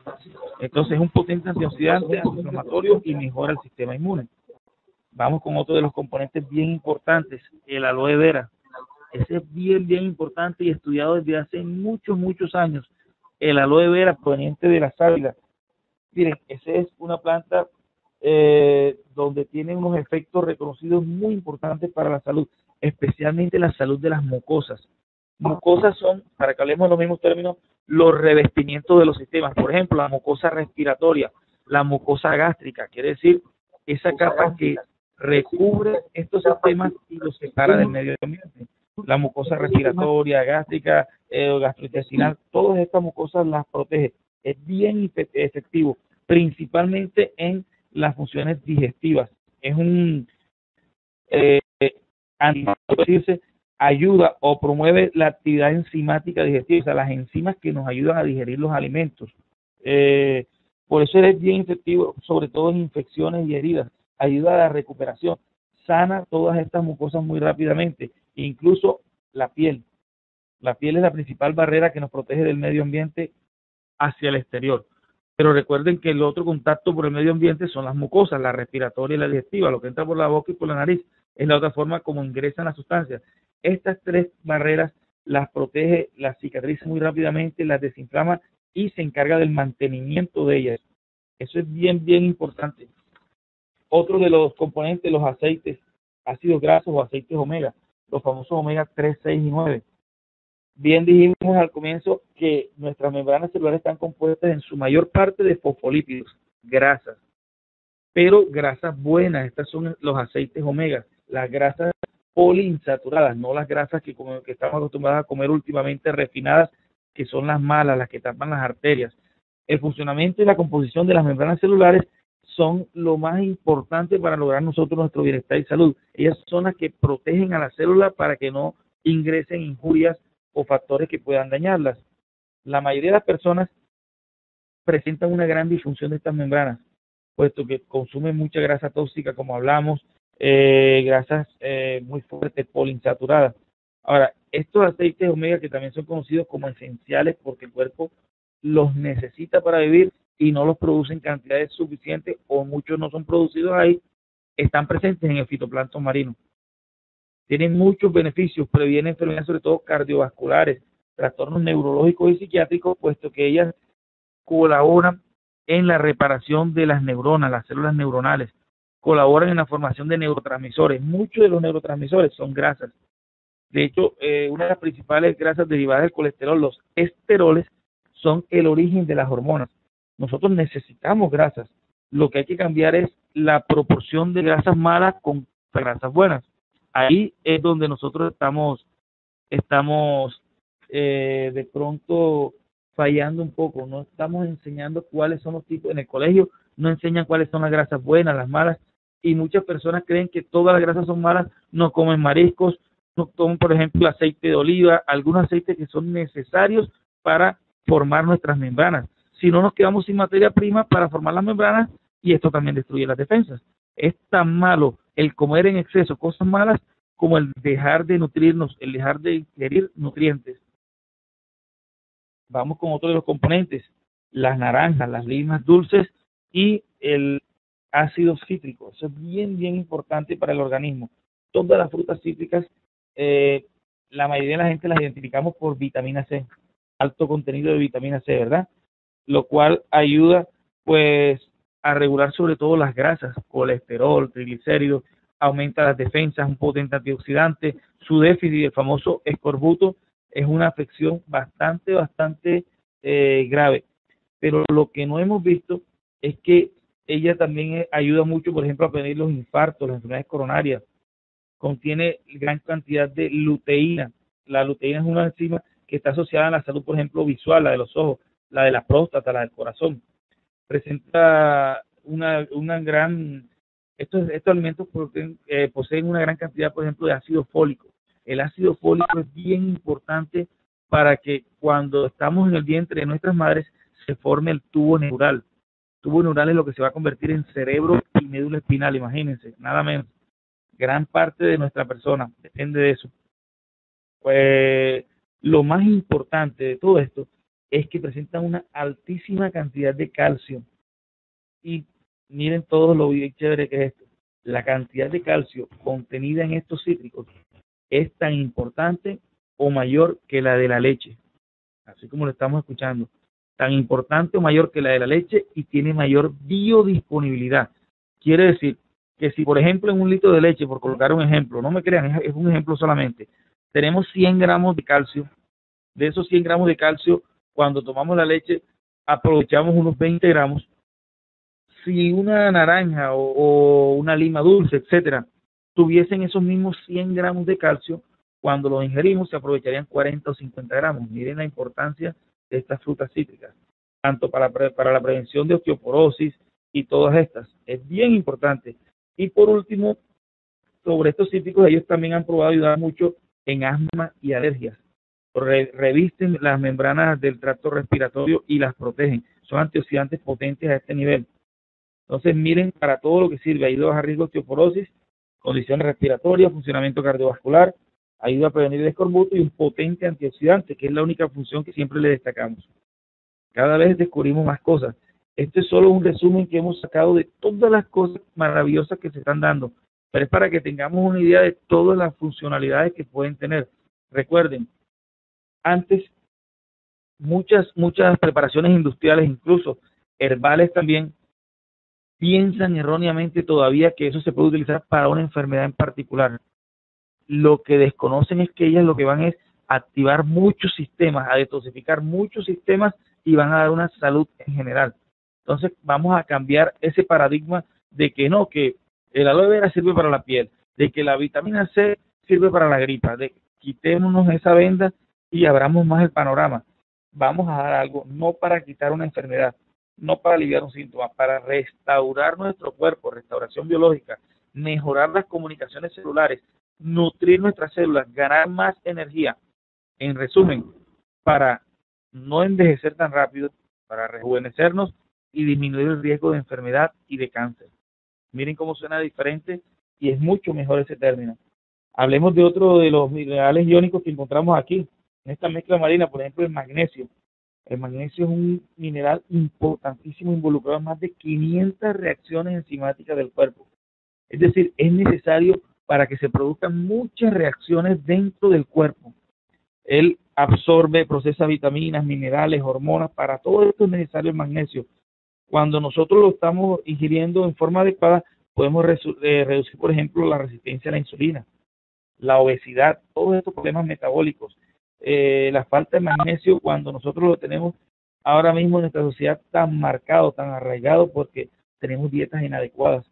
Entonces es un potente antioxidante, antiinflamatorio y mejora el sistema inmune. Vamos con otro de los componentes bien importantes, el aloe vera. Ese es bien, bien importante y estudiado desde hace muchos, muchos años. El aloe vera proveniente de la sábila. Miren, esa es una planta donde tiene unos efectos reconocidos muy importantes para la salud, especialmente la salud de las mucosas. Mucosas son, para que hablemos de los mismos términos, los revestimientos de los sistemas. Por ejemplo, la mucosa respiratoria, la mucosa gástrica, quiere decir esa capa que recubre estos sistemas y los separa del medio ambiente. La mucosa respiratoria, gástrica, gastrointestinal, todas estas mucosas las protege. Es bien efectivo, principalmente en las funciones digestivas. Es un ayuda o promueve la actividad enzimática digestiva, o sea, las enzimas que nos ayudan a digerir los alimentos. Por eso es bien efectivo, sobre todo en infecciones y heridas. Ayuda a la recuperación, sana todas estas mucosas muy rápidamente, incluso la piel. La piel es la principal barrera que nos protege del medio ambiente hacia el exterior. Pero recuerden que el otro contacto por el medio ambiente son las mucosas, la respiratoria y la digestiva, lo que entra por la boca y por la nariz. Es la otra forma como ingresan las sustancias. Estas tres barreras las protege, las cicatriza muy rápidamente, las desinflama y se encarga del mantenimiento de ellas. Eso es bien, bien importante. Otro de los componentes, los aceites, ácidos grasos o aceites omega, los famosos omega 3, 6 y 9. Bien dijimos al comienzo que nuestras membranas celulares están compuestas en su mayor parte de fosfolípidos, grasas, pero grasas buenas. Estas son los aceites omega, las grasas poliinsaturadas, no las grasas que estamos acostumbrados a comer últimamente refinadas, que son las malas, las que tapan las arterias. El funcionamiento y la composición de las membranas celulares son lo más importante para lograr nosotros nuestro bienestar y salud. Ellas son las que protegen a la célula para que no ingresen injurias o factores que puedan dañarlas. La mayoría de las personas presentan una gran disfunción de estas membranas, puesto que consumen mucha grasa tóxica, como hablamos, grasas muy fuertes, poliinsaturadas. Ahora, estos aceites omega, que también son conocidos como esenciales porque el cuerpo los necesita para vivir y no los produce en cantidades suficientes o muchos no son producidos ahí, están presentes en el fitoplancton marino. Tienen muchos beneficios, previenen enfermedades sobre todo cardiovasculares, trastornos neurológicos y psiquiátricos, puesto que ellas colaboran en la reparación de las neuronas, las células neuronales. colaboran en la formación de neurotransmisores. Muchos de los neurotransmisores son grasas. De hecho, una de las principales grasas derivadas del colesterol, los esteroles, son el origen de las hormonas. Nosotros necesitamos grasas. Lo que hay que cambiar es la proporción de grasas malas con grasas buenas. Ahí es donde nosotros estamos de pronto fallando un poco. No estamos enseñando cuáles son los tipos. En el colegio no enseñan cuáles son las grasas buenas, las malas, y muchas personas creen que todas las grasas son malas, no comen mariscos, no toman, por ejemplo, aceite de oliva, algunos aceites que son necesarios para formar nuestras membranas. Si no, nos quedamos sin materia prima para formar las membranas y esto también destruye las defensas. Es tan malo el comer en exceso cosas malas como el dejar de nutrirnos, el dejar de ingerir nutrientes. Vamos con otro de los componentes, las naranjas, las limas dulces y el ácido cítrico. Eso es bien, bien importante para el organismo. Todas las frutas cítricas, la mayoría de la gente las identificamos por vitamina C, alto contenido de vitamina C, ¿verdad? Lo cual ayuda pues a regular sobre todo las grasas, colesterol, triglicéridos, aumenta las defensas, un potente antioxidante. Su déficit, el famoso escorbuto, es una afección bastante grave. Pero lo que no hemos visto es que ella también ayuda mucho, por ejemplo, a prevenir los infartos, las enfermedades coronarias. Contiene gran cantidad de luteína. La luteína es una enzima que está asociada a la salud, por ejemplo, visual, la de los ojos, la de la próstata, la del corazón. Presenta una gran... Estos alimentos poseen una gran cantidad, por ejemplo, de ácido fólico. El ácido fólico es bien importante para que cuando estamos en el vientre de nuestras madres se forme el tubo neural. El tubo neural es lo que se va a convertir en cerebro y médula espinal, imagínense, nada menos. Gran parte de nuestra persona depende de eso. Pues lo más importante de todo esto es que presenta una altísima cantidad de calcio. Y miren todo lo bien chévere que es esto. La cantidad de calcio contenida en estos cítricos es tan importante o mayor que la de la leche, así como lo estamos escuchando, tan importante o mayor que la de la leche y tiene mayor biodisponibilidad. Quiere decir que si, por ejemplo, en un litro de leche, por colocar un ejemplo, no me crean, es un ejemplo solamente, tenemos 100 gramos de calcio, de esos 100 gramos de calcio, cuando tomamos la leche, aprovechamos unos 20 gramos. Si una naranja o una lima dulce, etcétera, tuviesen esos mismos 100 gramos de calcio, cuando los ingerimos se aprovecharían 40 o 50 gramos. Miren la importancia de estas frutas cítricas, tanto para la prevención de osteoporosis y todas estas. Es bien importante. Y por último, sobre estos cítricos, ellos también han probado ayudar mucho en asma y alergias. Revisten las membranas del tracto respiratorio y las protegen. Son antioxidantes potentes a este nivel. Entonces, miren para todo lo que sirve. Ayuda a bajar riesgo de osteoporosis, condiciones respiratorias, funcionamiento cardiovascular, ayuda a prevenir el escorbuto y un potente antioxidante, que es la única función que siempre le destacamos. Cada vez descubrimos más cosas. Este es solo un resumen que hemos sacado de todas las cosas maravillosas que se están dando, pero es para que tengamos una idea de todas las funcionalidades que pueden tener. Recuerden, antes muchas preparaciones industriales, incluso herbales también, piensan erróneamente todavía que eso se puede utilizar para una enfermedad en particular. Lo que desconocen es que ellas lo que van es a activar muchos sistemas, a detoxificar muchos sistemas y van a dar una salud en general. Entonces vamos a cambiar ese paradigma de que no, que el aloe vera sirve para la piel, de que la vitamina C sirve para la gripa, de quitémonos esa venda y abramos más el panorama. Vamos a dar algo, no para quitar una enfermedad, no para aliviar un síntoma, para restaurar nuestro cuerpo, restauración biológica, mejorar las comunicaciones celulares, nutrir nuestras células, ganar más energía. En resumen, para no envejecer tan rápido, para rejuvenecernos y disminuir el riesgo de enfermedad y de cáncer. Miren cómo suena diferente y es mucho mejor ese término. Hablemos de otro de los minerales iónicos que encontramos aquí, en esta mezcla marina, por ejemplo, el magnesio. El magnesio es un mineral importantísimo involucrado en más de 500 reacciones enzimáticas del cuerpo. Es decir, es necesario para que se produzcan muchas reacciones dentro del cuerpo. Él absorbe, procesa vitaminas, minerales, hormonas, para todo esto es necesario el magnesio. Cuando nosotros lo estamos ingiriendo en forma adecuada, podemos reducir, por ejemplo, la resistencia a la insulina, la obesidad, todos estos problemas metabólicos, la falta de magnesio cuando nosotros lo tenemos ahora mismo en nuestra sociedad tan marcado, tan arraigado porque tenemos dietas inadecuadas.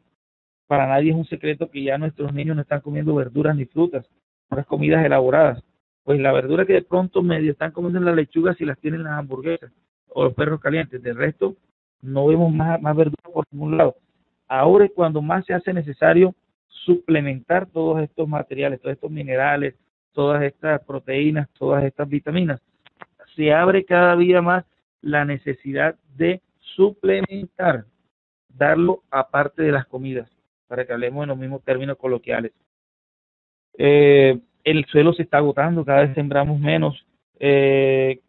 Para nadie es un secreto que ya nuestros niños no están comiendo verduras ni frutas, unas comidas elaboradas. Pues la verdura que de pronto medio están comiendo en las lechugas y las tienen en las hamburguesas o los perros calientes. De resto, no vemos más verduras por ningún lado. Ahora es cuando más se hace necesario suplementar todos estos materiales, todos estos minerales, todas estas proteínas, todas estas vitaminas. Se abre cada día más la necesidad de suplementar, darlo aparte de las comidas, para que hablemos en los mismos términos coloquiales. El suelo se está agotando, cada vez sembramos menos,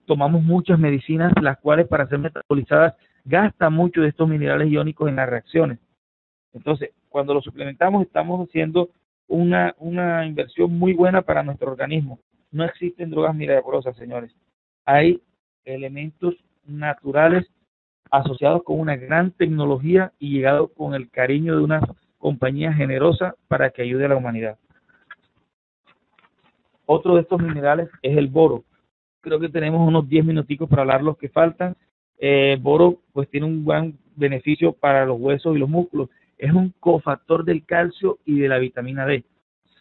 tomamos muchas medicinas, las cuales para ser metabolizadas gastan mucho de estos minerales iónicos en las reacciones. Entonces, cuando lo suplementamos, estamos haciendo una inversión muy buena para nuestro organismo. No existen drogas milagrosas, señores. Hay elementos naturales asociados con una gran tecnología y llegados con el cariño de una compañía generosa para que ayude a la humanidad. Otro de estos minerales es el boro. Creo que tenemos unos 10 minuticos para hablar los que faltan. El boro pues tiene un gran beneficio para los huesos y los músculos. Es un cofactor del calcio y de la vitamina D.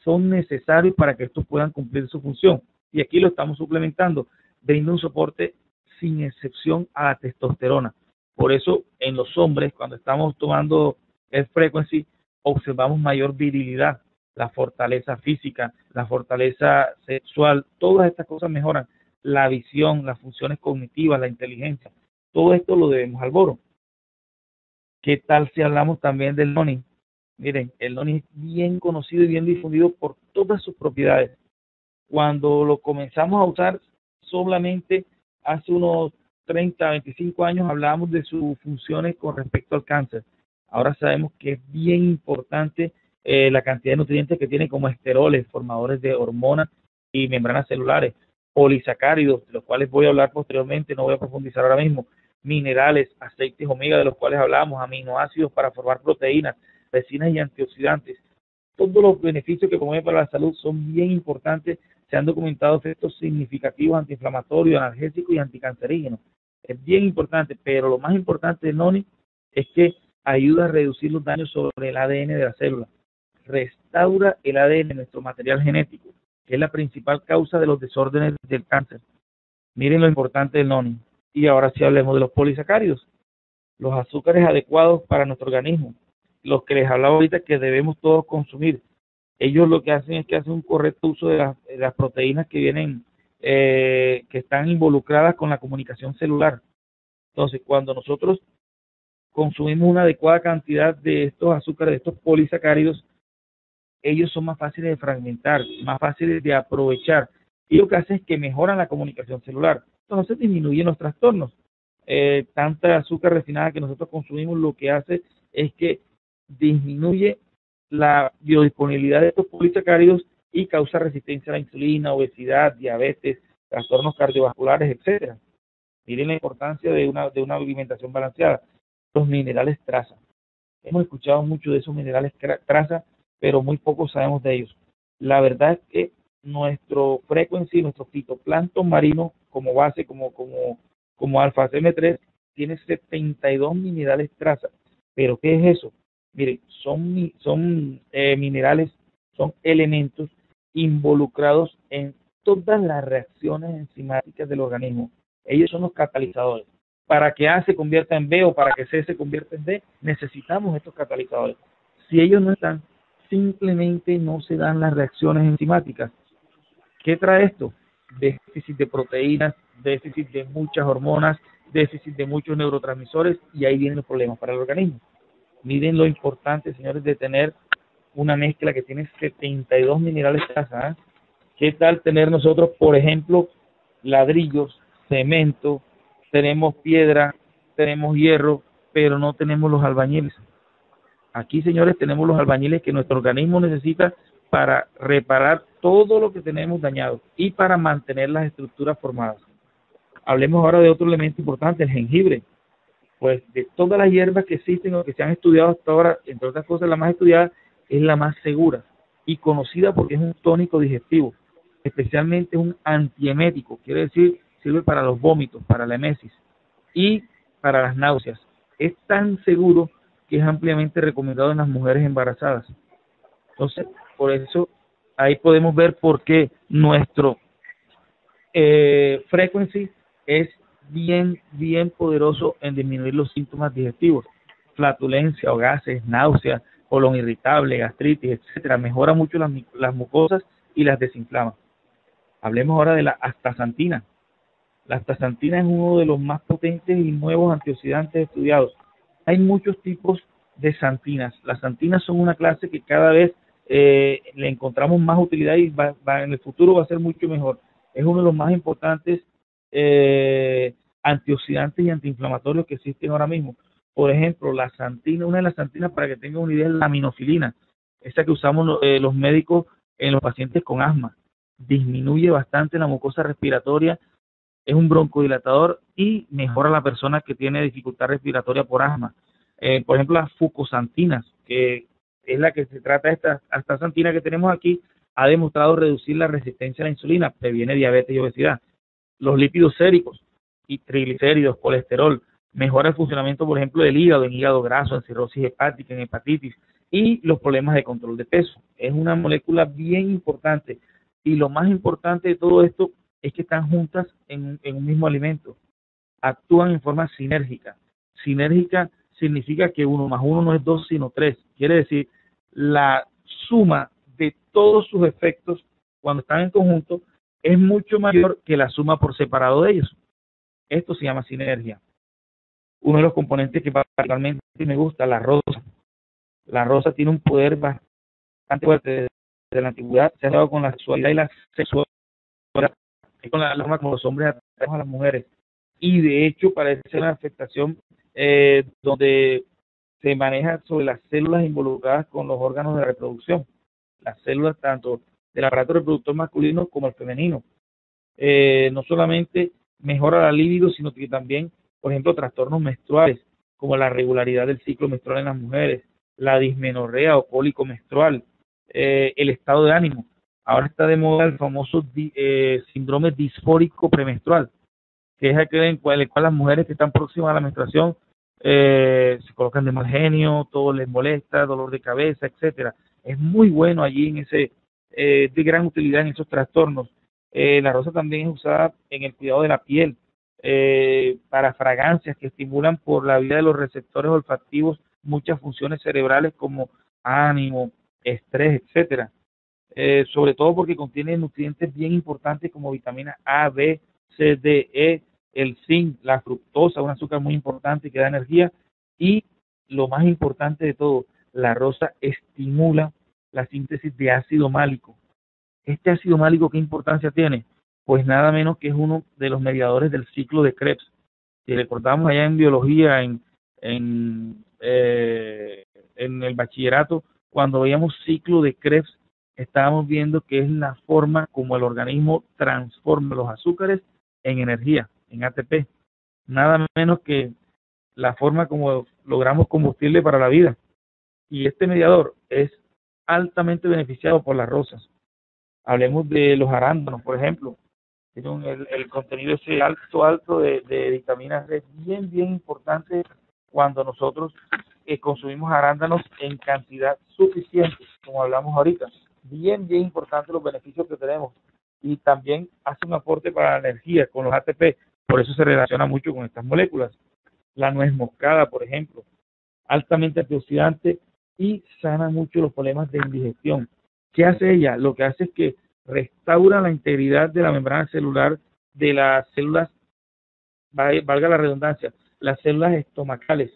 Son necesarios para que estos puedan cumplir su función. Y aquí lo estamos suplementando. Brinda un soporte sin excepción a la testosterona. Por eso en los hombres, cuando estamos tomando el frequency, observamos mayor virilidad, la fortaleza física, la fortaleza sexual, todas estas cosas mejoran la visión, las funciones cognitivas, la inteligencia. Todo esto lo debemos al boro. ¿Qué tal si hablamos también del noni? Miren, el noni es bien conocido y bien difundido por todas sus propiedades. Cuando lo comenzamos a usar solamente hace unos 30, 25 años hablábamos de sus funciones con respecto al cáncer. Ahora sabemos que es bien importante la cantidad de nutrientes que tiene, como esteroles, formadores de hormonas y membranas celulares, polisacáridos, de los cuales voy a hablar posteriormente, no voy a profundizar ahora mismo, minerales, aceites omega de los cuales hablamos, aminoácidos para formar proteínas, resinas y antioxidantes. Todos los beneficios que promueve para la salud son bien importantes. Se han documentado efectos significativos antiinflamatorios, analgésicos y anticancerígenos. Es bien importante, pero lo más importante del noni es que ayuda a reducir los daños sobre el ADN de la célula. Restaura el ADN, nuestro material genético, que es la principal causa de los desórdenes del cáncer. Miren lo importante del noni. Y ahora sí hablemos de los polisacáridos, los azúcares adecuados para nuestro organismo, los que les hablaba ahorita que debemos todos consumir. Ellos lo que hacen es que hacen un correcto uso de las proteínas que vienen, que están involucradas con la comunicación celular. Entonces, cuando nosotros consumimos una adecuada cantidad de estos azúcares, de estos polisacáridos, ellos son más fáciles de fragmentar, más fáciles de aprovechar, y lo que hace es que mejoran la comunicación celular. Entonces disminuyen los trastornos. Tanta azúcar refinada que nosotros consumimos lo que hace es que disminuye la biodisponibilidad de estos polisacáridos y causa resistencia a la insulina, obesidad, diabetes, trastornos cardiovasculares, etcétera. Miren la importancia de una alimentación balanceada. Los minerales traza. Hemos escuchado mucho de esos minerales traza, pero muy poco sabemos de ellos. La verdad es que nuestro frequency, nuestro fitoplancton marino como base, como alfa CM3, tiene 72 minerales traza. ¿Pero qué es eso? Miren, son minerales, son elementos involucrados en todas las reacciones enzimáticas del organismo. Ellos son los catalizadores. Para que A se convierta en B o para que C se convierta en D, necesitamos estos catalizadores. Si ellos no están, simplemente no se dan las reacciones enzimáticas. ¿Qué trae esto? Déficit de proteínas, déficit de muchas hormonas, déficit de muchos neurotransmisores, y ahí vienen los problemas para el organismo. Miren lo importante, señores, de tener una mezcla que tiene 72 minerales traza. ¿Qué tal tener nosotros, por ejemplo, ladrillos, cemento, tenemos piedra, tenemos hierro, pero no tenemos los albañiles? Aquí, señores, tenemos los albañiles que nuestro organismo necesita para reparar todo lo que tenemos dañado y para mantener las estructuras formadas. Hablemos ahora de otro elemento importante, el jengibre. Pues de todas las hierbas que existen o que se han estudiado hasta ahora, entre otras cosas, la más estudiada es la más segura y conocida porque es un tónico digestivo, especialmente un antiemético, quiere decir, sirve para los vómitos, para la emesis y para las náuseas. Es tan seguro que es ampliamente recomendado en las mujeres embarazadas. Entonces, por eso ahí podemos ver por qué nuestro frequency es bien poderoso en disminuir los síntomas digestivos, flatulencia o gases, náuseas, colon irritable, gastritis, etcétera. Mejora mucho las mucosas y las desinflama. Hablemos ahora de la astaxantina. La astaxantina es uno de los más potentes y nuevos antioxidantes estudiados. Hay muchos tipos de xantinas. Las xantinas son una clase que cada vez le encontramos más utilidad y en el futuro va a ser mucho mejor. Es uno de los más importantes antioxidantes y antiinflamatorios que existen ahora mismo. Por ejemplo, la xantina, una de las xantinas, para que tengan una idea, es la aminofilina, esa que usamos los médicos en los pacientes con asma. Disminuye bastante la mucosa respiratoria, es un broncodilatador y mejora a la persona que tiene dificultad respiratoria por asma. Por ejemplo, las fucoxantinas, que es la que se trata, esta astaxantina que tenemos aquí, ha demostrado reducir la resistencia a la insulina, previene diabetes y obesidad. Los lípidos séricos y triglicéridos, colesterol, mejora el funcionamiento, por ejemplo, del hígado, en hígado graso, en cirrosis hepática, en hepatitis, y los problemas de control de peso. Es una molécula bien importante, y lo más importante de todo esto es que están juntas en un mismo alimento, actúan en forma sinérgica. Sinérgica significa que 1 más 1 no es 2, sino 3. Quiere decir, la suma de todos sus efectos, cuando están en conjunto, es mucho mayor que la suma por separado de ellos. Esto se llama sinergia. Uno de los componentes que particularmente me gusta, la rosa. La rosa tiene un poder bastante fuerte desde la antigüedad, se ha dado con la sexualidad y la sexualidad, con la forma como los hombres atraemos a las mujeres. Y de hecho parece ser una afectación donde se maneja sobre las células involucradas con los órganos de la reproducción, las células tanto del aparato reproductor masculino como el femenino. No solamente mejora la libido, sino que también, por ejemplo, trastornos menstruales, como la regularidad del ciclo menstrual en las mujeres, la dismenorrea o cólico menstrual, el estado de ánimo. Ahora está de moda el famoso síndrome disfórico premenstrual, que es aquel en el cual las mujeres que están próximas a la menstruación se colocan de mal genio, todo les molesta, dolor de cabeza, etcétera. Es muy bueno allí en ese, de gran utilidad en esos trastornos. La rosa también es usada en el cuidado de la piel, para fragancias que estimulan por la vía de los receptores olfativos muchas funciones cerebrales como ánimo, estrés, etcétera. Sobre todo porque contiene nutrientes bien importantes como vitaminas A, B, C, D, E, el zinc, la fructosa, un azúcar muy importante que da energía, y lo más importante de todo, la rosa estimula la síntesis de ácido málico. Este ácido málico, ¿qué importancia tiene? Pues nada menos que es uno de los mediadores del ciclo de Krebs. Si recordamos allá en biología, en el bachillerato, cuando veíamos ciclo de Krebs, estábamos viendo que es la forma como el organismo transforma los azúcares en energía, en ATP. Nada menos que la forma como logramos combustible para la vida. Y este mediador es altamente beneficiado por las rosas. Hablemos de los arándanos, por ejemplo. Tienen el contenido ese alto de vitaminas D, bien importante cuando nosotros consumimos arándanos en cantidad suficiente, como hablamos ahorita. Bien importante los beneficios que tenemos. Y también hace un aporte para la energía con los ATP, por eso se relaciona mucho con estas moléculas. La nuez moscada, por ejemplo, altamente antioxidante y sana mucho los problemas de indigestión. ¿Qué hace ella? Lo que hace es que restaura la integridad de la membrana celular de las células, valga la redundancia, las células estomacales.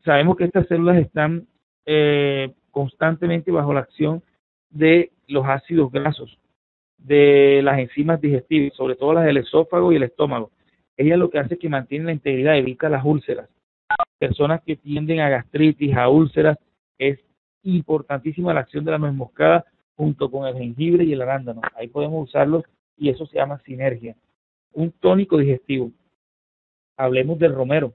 Sabemos que estas células están constantemente bajo la acción de los ácidos grasos, de las enzimas digestivas, sobre todo las del esófago y el estómago. Ella lo que hace es que mantiene la integridad, evita las úlceras. Personas que tienden a gastritis, a úlceras, es importantísima la acción de la nuez moscada junto con el jengibre y el arándano. Ahí podemos usarlos y eso se llama sinergia. Un tónico digestivo. Hablemos del romero.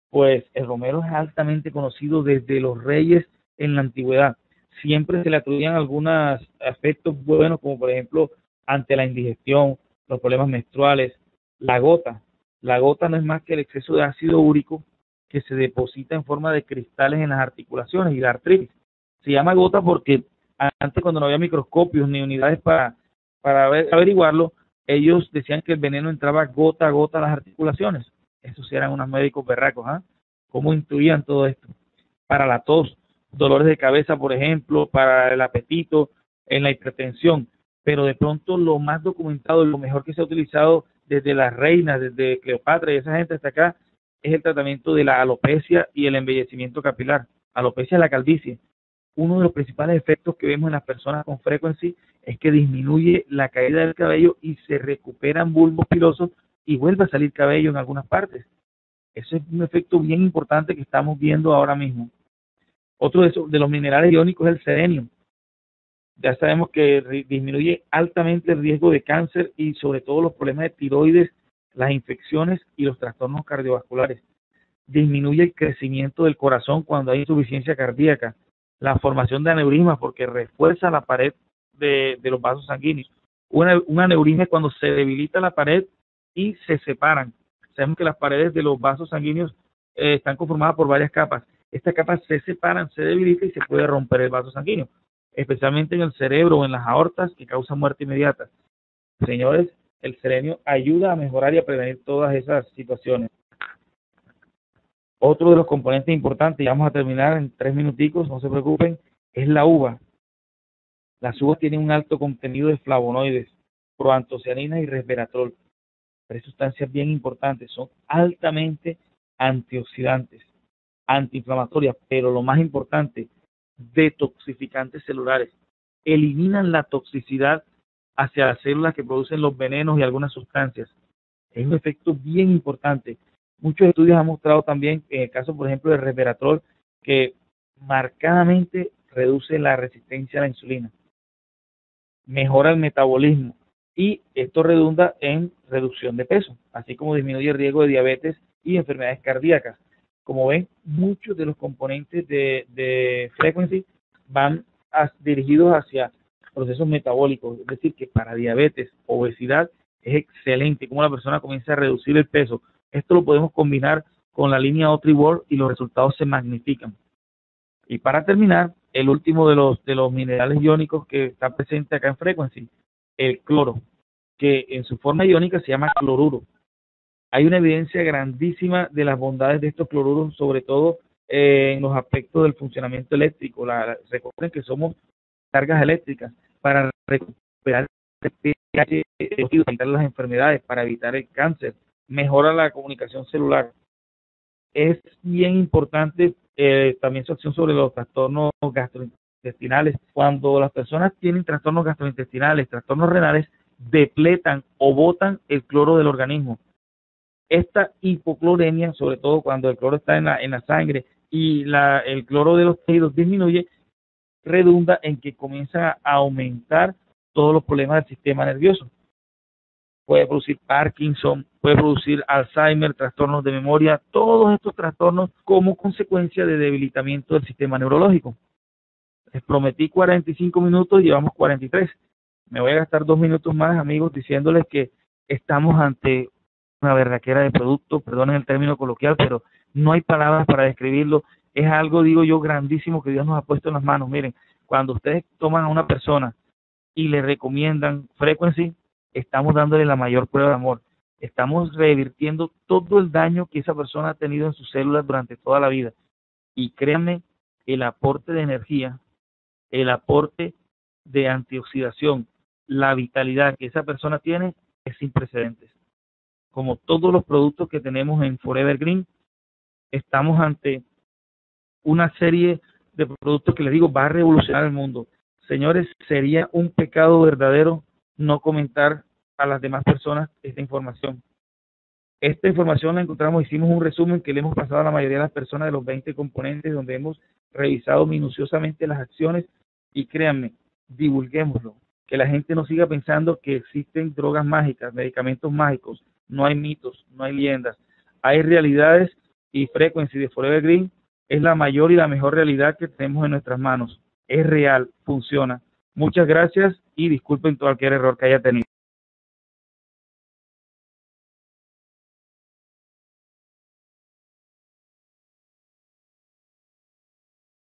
Pues el romero es altamente conocido desde los reyes en la antigüedad. Siempre se le atribuían algunos efectos buenos, como por ejemplo ante la indigestión, los problemas menstruales, la gota. La gota no es más que el exceso de ácido úrico que se deposita en forma de cristales en las articulaciones y la artritis. Se llama gota porque antes, cuando no había microscopios ni unidades para averiguarlo, ellos decían que el veneno entraba gota a gota a las articulaciones. Esos sí eran unos médicos berracos, ¿ah? ¿Cómo intuían todo esto? Para la tos, dolores de cabeza, por ejemplo, para el apetito, en la hipertensión. Pero de pronto lo más documentado, lo mejor que se ha utilizado desde las reinas, desde Cleopatra y esa gente hasta acá, es el tratamiento de la alopecia y el embellecimiento capilar. Alopecia es la calvicie. Uno de los principales efectos que vemos en las personas con frecuencia es que disminuye la caída del cabello y se recuperan bulbos pilosos y vuelve a salir cabello en algunas partes. Eso es un efecto bien importante que estamos viendo ahora mismo. Otro de los minerales iónicos es el selenio. Ya sabemos que disminuye altamente el riesgo de cáncer y sobre todo los problemas de tiroides, las infecciones y los trastornos cardiovasculares. Disminuye el crecimiento del corazón cuando hay insuficiencia cardíaca, la formación de aneurismas porque refuerza la pared de los vasos sanguíneos. Un aneurisma es cuando se debilita la pared y se separan. Sabemos que las paredes de los vasos sanguíneos están conformadas por varias capas. Estas capas se separan, se debilitan y se puede romper el vaso sanguíneo, especialmente en el cerebro o en las aortas, que causa muerte inmediata. Señores, el selenio ayuda a mejorar y a prevenir todas esas situaciones. Otro de los componentes importantes, y vamos a terminar en 3 minuticos, no se preocupen, es la uva. Las uvas tienen un alto contenido de flavonoides, proantocianinas y resveratrol. 3 sustancias bien importantes, son altamente antioxidantes, antiinflamatorias, pero lo más importante, detoxificantes celulares. Eliminan la toxicidad hacia las células que producen los venenos y algunas sustancias. Es un efecto bien importante. Muchos estudios han mostrado también, en el caso, por ejemplo, del resveratrol, que marcadamente reduce la resistencia a la insulina, mejora el metabolismo y esto redunda en reducción de peso, así como disminuye el riesgo de diabetes y enfermedades cardíacas. Como ven, muchos de los componentes de Frequency van dirigidos hacia procesos metabólicos, es decir, que para diabetes, obesidad, es excelente cómo la persona comienza a reducir el peso. Esto lo podemos combinar con la línea Otrivor y los resultados se magnifican. Y para terminar, el último de los minerales iónicos que está presente acá en Frequency, el cloro, que en su forma iónica se llama cloruro. Hay una evidencia grandísima de las bondades de estos cloruros, sobre todo en los aspectos del funcionamiento eléctrico. Recuerden que somos cargas eléctricas para recuperar el pH, evitar las enfermedades, para evitar el cáncer, mejora la comunicación celular. Es bien importante también su acción sobre los trastornos gastrointestinales. Cuando las personas tienen trastornos gastrointestinales, trastornos renales, depletan o botan el cloro del organismo. Esta hipocloremia, sobre todo cuando el cloro está en la sangre y el cloro de los tejidos disminuye, redunda en que comienza a aumentar todos los problemas del sistema nervioso. Puede producir Parkinson, puede producir Alzheimer, trastornos de memoria, todos estos trastornos como consecuencia de debilitamiento del sistema neurológico. Les prometí 45 minutos, llevamos 43. Me voy a gastar 2 minutos más, amigos, diciéndoles que estamos ante una berraquera de producto, perdonen el término coloquial, pero no hay palabras para describirlo. Es algo, digo yo, grandísimo que Dios nos ha puesto en las manos. Miren, cuando ustedes toman a una persona y le recomiendan Frequency, estamos dándole la mayor prueba de amor. Estamos revirtiendo todo el daño que esa persona ha tenido en sus células durante toda la vida. Y créanme, el aporte de energía, el aporte de antioxidación, la vitalidad que esa persona tiene es sin precedentes. Como todos los productos que tenemos en Forever Green, estamos ante una serie de productos que les digo va a revolucionar el mundo. Señores, sería un pecado verdadero no comentar a las demás personas esta información. Esta información la encontramos, hicimos un resumen que le hemos pasado a la mayoría de las personas de los 20 componentes, donde hemos revisado minuciosamente las acciones y créanme, divulguémoslo, que la gente no siga pensando que existen drogas mágicas, medicamentos mágicos, no hay mitos, no hay leyendas, hay realidades y Frequency de Forever Green es la mayor y la mejor realidad que tenemos en nuestras manos. Es real, funciona. Muchas gracias y disculpen cualquier error que haya tenido.